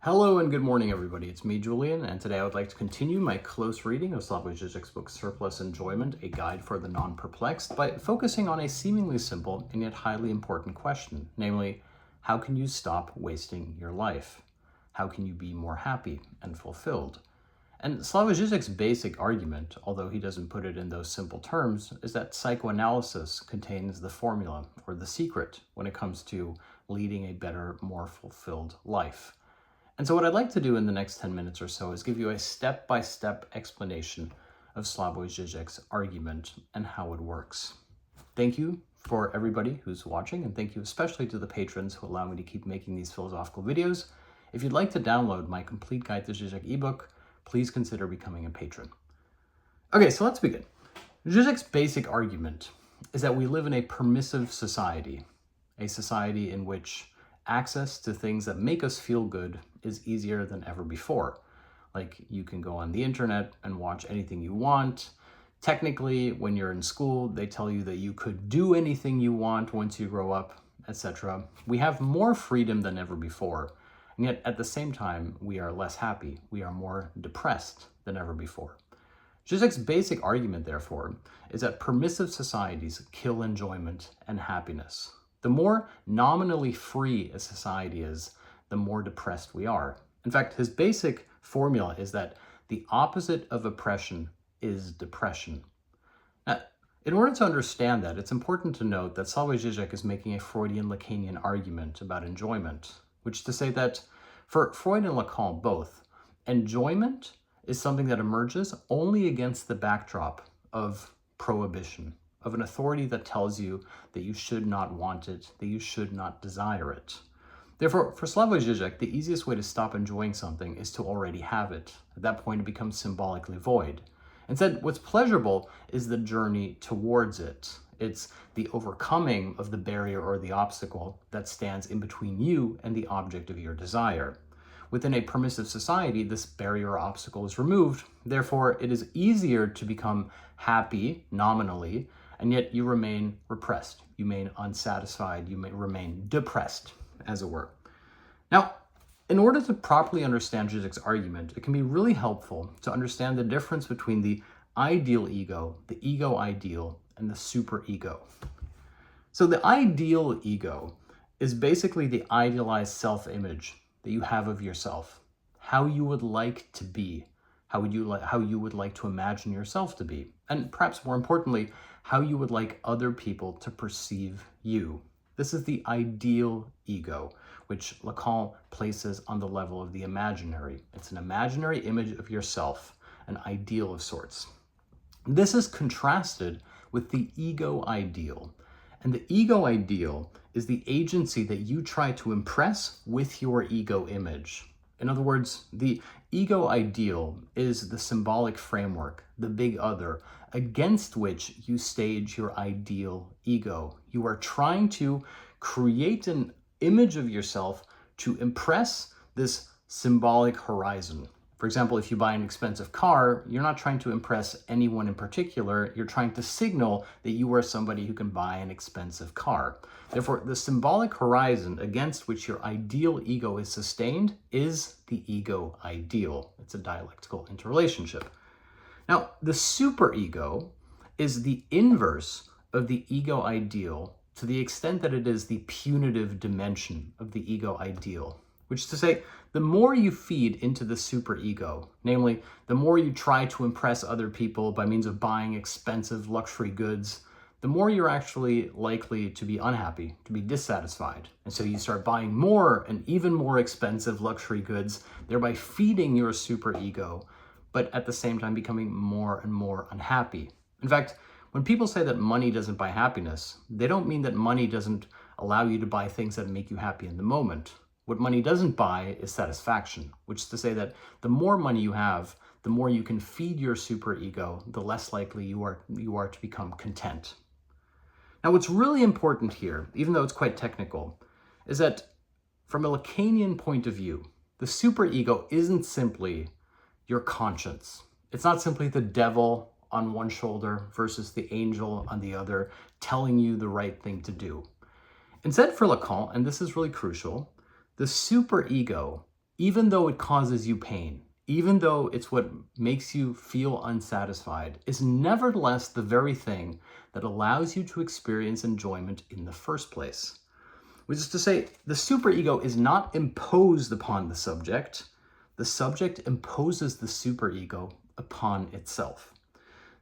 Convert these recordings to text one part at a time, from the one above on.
Hello and good morning, everybody. It's me, Julian, and today I would like to continue my close reading of Slavoj Žižek's book, Surplus Enjoyment, A Guide for the Non-Perplexed, by focusing on a seemingly simple and yet highly important question, namely, how can you stop wasting your life? How can you be more happy and fulfilled? And Slavoj Žižek's basic argument, although he doesn't put it in those simple terms, is that psychoanalysis contains the formula or the secret when it comes to leading a better, more fulfilled life. And so what I'd like to do in the next 10 minutes or so is give you a step-by-step explanation of Slavoj Žižek's argument and how it works. Thank you for everybody who's watching, and thank you especially to the patrons who allow me to keep making these philosophical videos. If you'd like to download my complete guide to Žižek ebook, please consider becoming a patron. Okay, so let's begin. Žižek's basic argument is that we live in a permissive society, a society in which access to things that make us feel good is easier than ever before. Like, you can go on the internet and watch anything you want. Technically, when you're in school, they tell you that you could do anything you want once you grow up, etc. We have more freedom than ever before, and yet at the same time, we are less happy. We are more depressed than ever before. Žižek's basic argument, therefore, is that permissive societies kill enjoyment and happiness. The more nominally free a society is, the more depressed we are. In fact, his basic formula is that the opposite of oppression is depression. Now, in order to understand that, it's important to note that Slavoj Žižek is making a Freudian Lacanian argument about enjoyment, which is to say that for Freud and Lacan both, enjoyment is something that emerges only against the backdrop of prohibition, of an authority that tells you that you should not want it, that you should not desire it. Therefore, for Slavoj Žižek, the easiest way to stop enjoying something is to already have it. At that point, it becomes symbolically void. Instead, what's pleasurable is the journey towards it. It's the overcoming of the barrier or the obstacle that stands in between you and the object of your desire. Within a permissive society, this barrier or obstacle is removed. Therefore, it is easier to become happy nominally, and yet you remain repressed. You remain unsatisfied. You may remain depressed, as it were. Now, in order to properly understand Žižek's argument, it can be really helpful to understand the difference between the ideal ego, the ego ideal, and the superego. So the ideal ego is basically the idealized self-image that you have of yourself, how you would like to be, how you would like to imagine yourself to be, and perhaps more importantly, how you would like other people to perceive you. This is the ideal ego, which Lacan places on the level of the imaginary. It's an imaginary image of yourself, an ideal of sorts. This is contrasted with the ego ideal. And the ego ideal is the agency that you try to impress with your ego image. In other words, the ego ideal is the symbolic framework, the big other, against which you stage your ideal ego. You are trying to create an image of yourself to impress this symbolic horizon. For example, if you buy an expensive car, you're not trying to impress anyone in particular. You're trying to signal that you are somebody who can buy an expensive car. Therefore, the symbolic horizon against which your ideal ego is sustained is the ego ideal. It's a dialectical interrelationship. Now, the superego is the inverse of the ego ideal to the extent that it is the punitive dimension of the ego ideal, which is to say, the more you feed into the superego, namely, the more you try to impress other people by means of buying expensive luxury goods, the more you're actually likely to be unhappy, to be dissatisfied. And so you start buying more and even more expensive luxury goods, thereby feeding your superego, but at the same time becoming more and more unhappy. In fact, when people say that money doesn't buy happiness, they don't mean that money doesn't allow you to buy things that make you happy in the moment. What money doesn't buy is satisfaction, which is to say that the more money you have, the more you can feed your superego, the less likely you are to become content. Now, what's really important here, even though it's quite technical, is that from a Lacanian point of view, the superego isn't simply your conscience. It's not simply the devil on one shoulder versus the angel on the other telling you the right thing to do. Instead, for Lacan, and this is really crucial, the superego even though it causes you pain, even though it's what makes you feel unsatisfied, is nevertheless the very thing that allows you to experience enjoyment in the first place. Which is to say, the superego is not imposed upon the subject imposes the superego upon itself.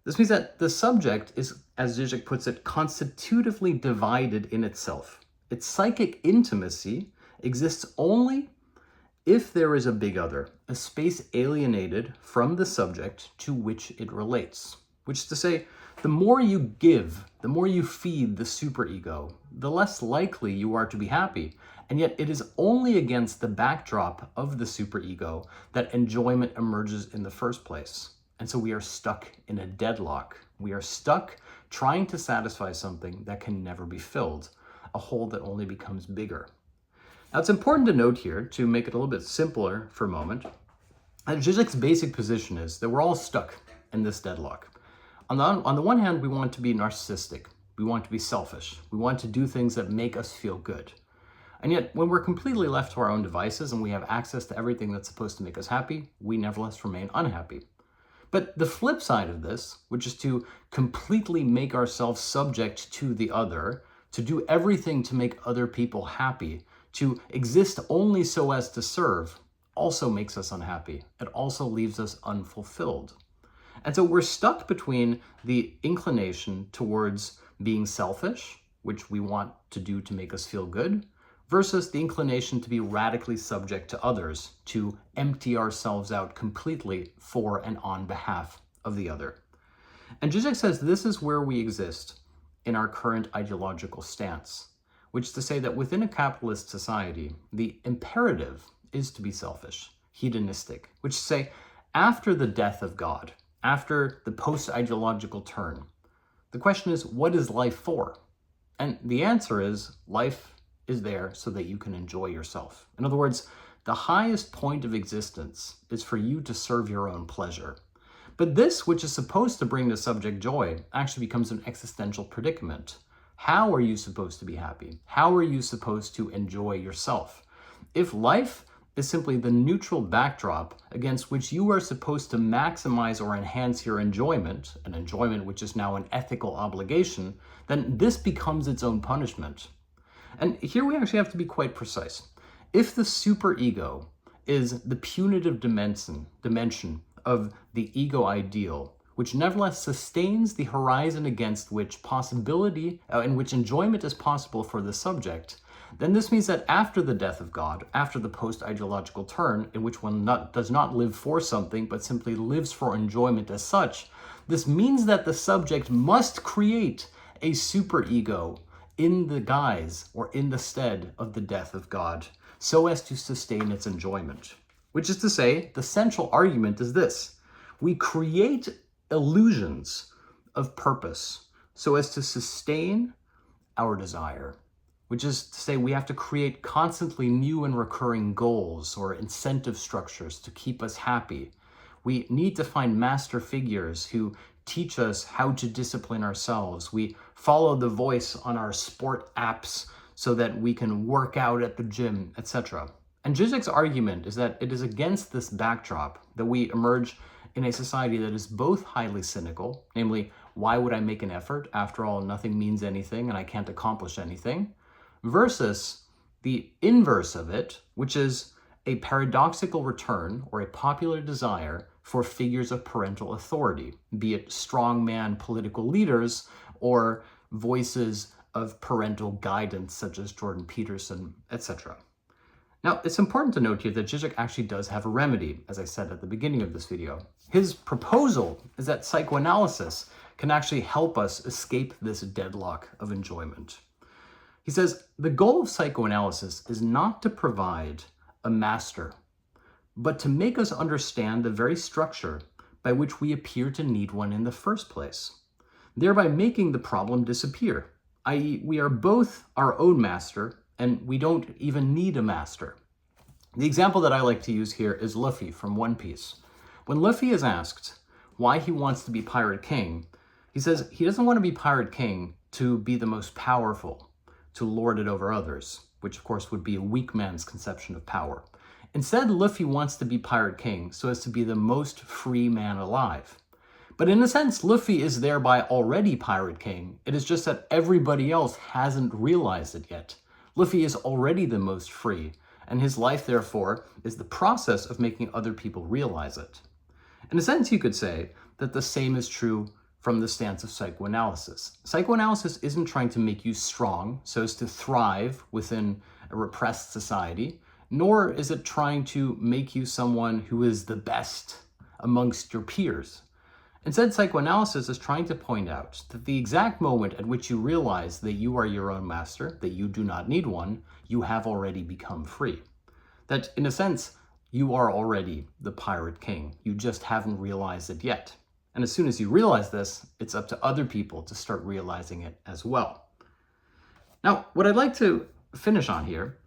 This means that the subject is, as Žižek puts it, constitutively divided in itself. Its psychic intimacy exists only if there is a big other, a space alienated from the subject to which it relates. Which is to say, the more you give, the more you feed the superego, the less likely you are to be happy. And yet it is only against the backdrop of the superego that enjoyment emerges in the first place. And so we are stuck in a deadlock. We are stuck trying to satisfy something that can never be filled, a hole that only becomes bigger. Now, it's important to note here, to make it a little bit simpler for a moment, that Žižek's basic position is that we're all stuck in this deadlock. On the one hand, we want to be narcissistic. We want to be selfish. We want to do things that make us feel good. And yet, when we're completely left to our own devices and we have access to everything that's supposed to make us happy, we nevertheless remain unhappy. But the flip side of this, which is to completely make ourselves subject to the other, to do everything to make other people happy, to exist only so as to serve, also makes us unhappy. It also leaves us unfulfilled. And so we're stuck between the inclination towards being selfish, which we want to do to make us feel good, versus the inclination to be radically subject to others, to empty ourselves out completely for and on behalf of the other. And Žižek says this is where we exist in our current ideological stance, which is to say that within a capitalist society, the imperative is to be selfish, hedonistic, which is to say, after the death of God, after the post-ideological turn, the question is, what is life for? And the answer is, life is there so that you can enjoy yourself. In other words, the highest point of existence is for you to serve your own pleasure. But this, which is supposed to bring the subject joy, actually becomes an existential predicament. How are you supposed to be happy? How are you supposed to enjoy yourself? If life is simply the neutral backdrop against which you are supposed to maximize or enhance your enjoyment, an enjoyment which is now an ethical obligation, then this becomes its own punishment. And here we actually have to be quite precise. If the superego is the punitive dimension of the ego ideal, which nevertheless sustains the horizon against which in which enjoyment is possible for the subject, then this means that after the death of God, after the post-ideological turn, in which one does not live for something, but simply lives for enjoyment as such, this means that the subject must create a superego in the guise or in the stead of the death of God, so as to sustain its enjoyment. Which is to say, the central argument is this: we create illusions of purpose so as to sustain our desire. Which is to say, we have to create constantly new and recurring goals or incentive structures to keep us happy. We need to find master figures who teach us how to discipline ourselves. We follow the voice on our sport apps so that we can work out at the gym, etc. And Žižek's argument is that it is against this backdrop that we emerge in a society that is both highly cynical, namely, why would I make an effort? After all, nothing means anything and I can't accomplish anything, versus the inverse of it, which is a paradoxical return or a popular desire for figures of parental authority, be it strongman political leaders or voices of parental guidance such as Jordan Peterson, etc. Now, it's important to note here that Žižek actually does have a remedy, as I said at the beginning of this video. His proposal is that psychoanalysis can actually help us escape this deadlock of enjoyment. He says, the goal of psychoanalysis is not to provide a master, but to make us understand the very structure by which we appear to need one in the first place, thereby making the problem disappear, i.e., we are both our own master and we don't even need a master. The example that I like to use here is Luffy from One Piece. When Luffy is asked why he wants to be Pirate King, he says he doesn't want to be Pirate King to be the most powerful, to lord it over others, which of course would be a weak man's conception of power. Instead, Luffy wants to be Pirate King so as to be the most free man alive. But in a sense, Luffy is thereby already Pirate King. It is just that everybody else hasn't realized it yet. Luffy is already the most free, and his life, therefore, is the process of making other people realize it. In a sense, you could say that the same is true from the stance of psychoanalysis. Psychoanalysis isn't trying to make you strong so as to thrive within a repressed society, nor is it trying to make you someone who is the best amongst your peers. Instead, psychoanalysis is trying to point out that the exact moment at which you realize that you are your own master, that you do not need one, you have already become free. That, in a sense, you are already the Pirate King. You just haven't realized it yet. And as soon as you realize this, it's up to other people to start realizing it as well. Now, what I'd like to finish on here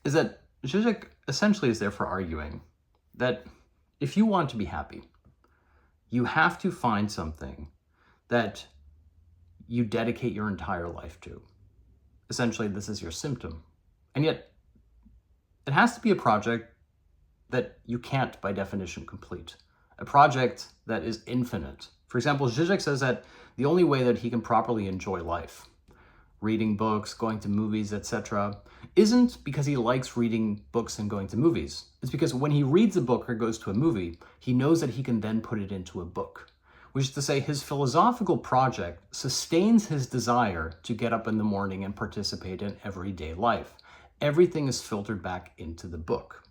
is that Žižek essentially is therefore arguing that if you want to be happy, you have to find something that you dedicate your entire life to. Essentially, this is your symptom. And yet, it has to be a project that you can't, by definition, complete. A project that is infinite. For example, Žižek says that the only way that he can properly enjoy life, reading books, going to movies, etc., isn't because he likes reading books and going to movies. It's because when he reads a book or goes to a movie, he knows that he can then put it into a book. Which is to say, his philosophical project sustains his desire to get up in the morning and participate in everyday life. Everything is filtered back into the book.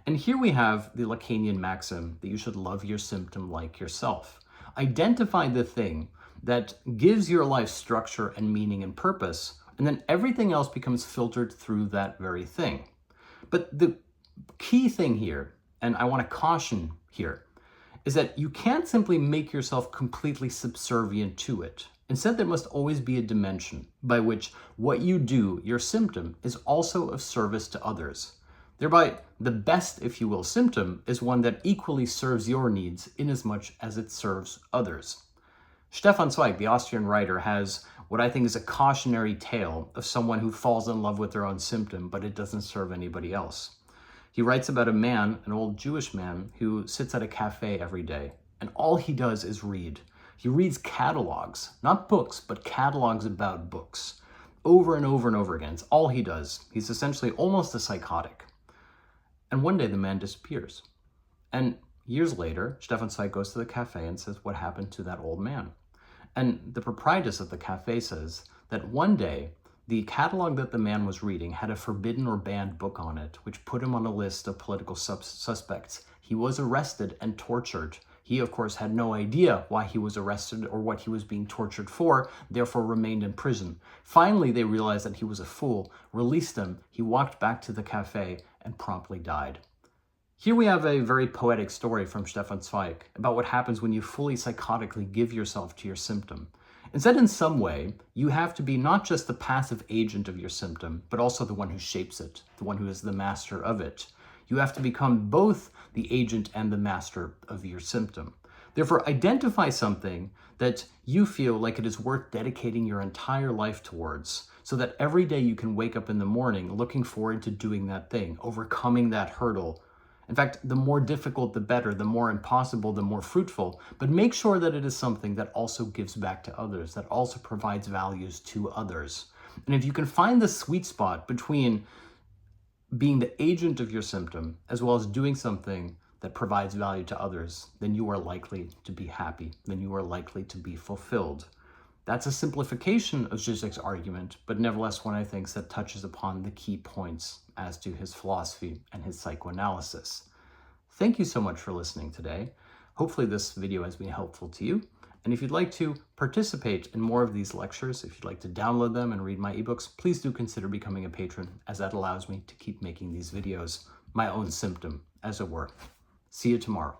And here we have the Lacanian maxim that you should love your symptom like yourself. Identify the thing that gives your life structure and meaning and purpose, and then everything else becomes filtered through that very thing. But the key thing here, and I want to caution here, is that you can't simply make yourself completely subservient to it. Instead, there must always be a dimension by which what you do, your symptom, is also of service to others. Thereby, the best, if you will, symptom is one that equally serves your needs inasmuch as it serves others. Stefan Zweig, the Austrian writer, has what I think is a cautionary tale of someone who falls in love with their own symptom, but it doesn't serve anybody else. He writes about a man, an old Jewish man, who sits at a cafe every day, and all he does is read. He reads catalogs, not books, but catalogs about books, over and over and over again. It's all he does. He's essentially almost a psychotic. And one day the man disappears. And years later, Stefan Zweig goes to the cafe and says, what happened to that old man? And the proprietress of the cafe says that one day, the catalog that the man was reading had a forbidden or banned book on it, which put him on a list of political suspects. He was arrested and tortured. He, of course, had no idea why he was arrested or what he was being tortured for, therefore remained in prison. Finally, they realized that he was a fool, released him. He walked back to the cafe and promptly died. Here we have a very poetic story from Stefan Zweig about what happens when you fully psychotically give yourself to your symptom. Instead, in some way, you have to be not just the passive agent of your symptom, but also the one who shapes it, the one who is the master of it. You have to become both the agent and the master of your symptom. Therefore, identify something that you feel like it is worth dedicating your entire life towards, so that every day you can wake up in the morning looking forward to doing that thing, overcoming that hurdle. In fact, the more difficult, the better, the more impossible, the more fruitful, but make sure that it is something that also gives back to others, that also provides values to others. And if you can find the sweet spot between being the agent of your symptom, as well as doing something that provides value to others, then you are likely to be happy, then you are likely to be fulfilled. That's a simplification of Žižek's argument, but nevertheless one I think that touches upon the key points as to his philosophy and his psychoanalysis. Thank you so much for listening today. Hopefully this video has been helpful to you. And if you'd like to participate in more of these lectures, if you'd like to download them and read my ebooks, please do consider becoming a patron, as that allows me to keep making these videos my own symptom, as it were. See you tomorrow.